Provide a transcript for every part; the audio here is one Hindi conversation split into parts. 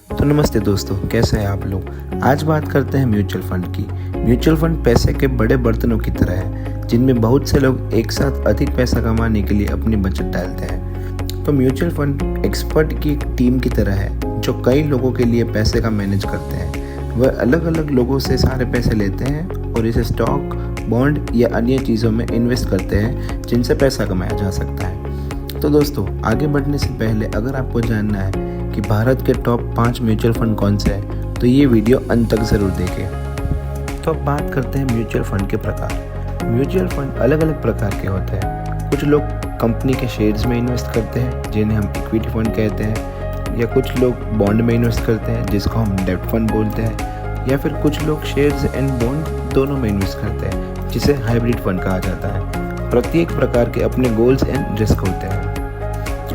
तो नमस्ते दोस्तों, कैसे हैं आप लोग। आज बात करते हैं म्यूचुअल फंड की। म्यूचुअल फंड पैसे के बड़े बर्तनों की तरह है जिनमें बहुत से लोग एक साथ अधिक पैसा कमाने के लिए अपनी बचत डालते हैं। तो म्यूचुअल फंड एक्सपर्ट की एक टीम की तरह है जो कई लोगों के लिए पैसे का मैनेज करते हैं। वह अलग अलग लोगों से सारे पैसे लेते हैं और इसे स्टॉक, बॉन्ड या अन्य चीज़ों में इन्वेस्ट करते हैं जिनसे पैसा कमाया जा सकता है। तो दोस्तों, आगे बढ़ने से पहले अगर आपको जानना है कि भारत के टॉप 5 म्यूचुअल फंड कौन से हैं, तो ये वीडियो अंत तक ज़रूर देखें। तो अब बात करते हैं म्यूचुअल फंड के प्रकार। म्यूचुअल फंड अलग अलग प्रकार के होते हैं। कुछ लोग कंपनी के शेयर्स में इन्वेस्ट करते हैं जिन्हें हम इक्विटी फंड कहते हैं, या कुछ लोग बॉन्ड में इन्वेस्ट करते हैं जिसको हम डेब्ट फंड बोलते हैं, या फिर कुछ लोग शेयर्स एंड बॉन्ड दोनों में इन्वेस्ट करते हैं जिसे हाइब्रिड फंड कहा जाता है। प्रत्येक प्रकार के अपने गोल्स एंड रिस्क होते हैं।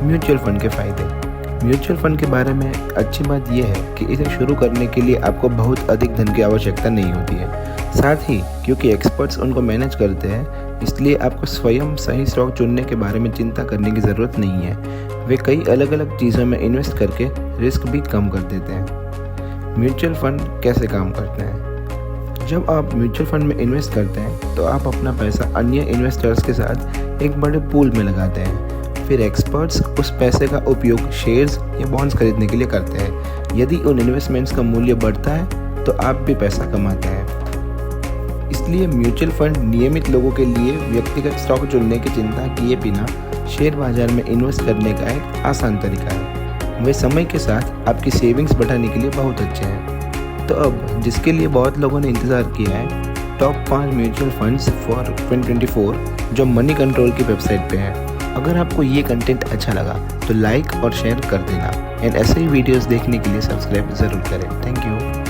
म्यूचुअल फंड के फायदे। म्यूचुअल फंड के बारे में अच्छी बात यह है कि इसे शुरू करने के लिए आपको बहुत अधिक धन की आवश्यकता नहीं होती है। साथ ही क्योंकि एक्सपर्ट्स उनको मैनेज करते हैं, इसलिए आपको स्वयं सही स्टॉक चुनने के बारे में चिंता करने की ज़रूरत नहीं है। वे कई अलग अलग चीज़ों में इन्वेस्ट करके रिस्क भी कम कर देते हैं। म्यूचुअल फंड कैसे काम करते हैं। जब आप म्यूचुअल फंड में इन्वेस्ट करते हैं तो आप अपना पैसा अन्य इन्वेस्टर्स के साथ एक बड़े पूल में लगाते हैं। फिर एक्सपर्ट्स उस पैसे का उपयोग शेयर्स या बॉन्ड्स खरीदने के लिए करते हैं। यदि उन इन्वेस्टमेंट्स का मूल्य बढ़ता है तो आप भी पैसा कमाते हैं। इसलिए म्यूचुअल फंड नियमित लोगों के लिए व्यक्तिगत स्टॉक चुनने की चिंता किए बिना शेयर बाजार में इन्वेस्ट करने का एक आसान तरीका है। वे समय के साथ आपकी सेविंग्स बढ़ाने के लिए बहुत अच्छे हैं। तो अब जिसके लिए बहुत लोगों ने इंतज़ार किया है, टॉप 5 म्यूचुअल फंड्स फॉर 2024 जो मनी कंट्रोल की वेबसाइट पे है। अगर आपको ये कंटेंट अच्छा लगा तो लाइक और शेयर कर देना, एंड ऐसे ही वीडियोस देखने के लिए सब्सक्राइब ज़रूर करें। Thank you.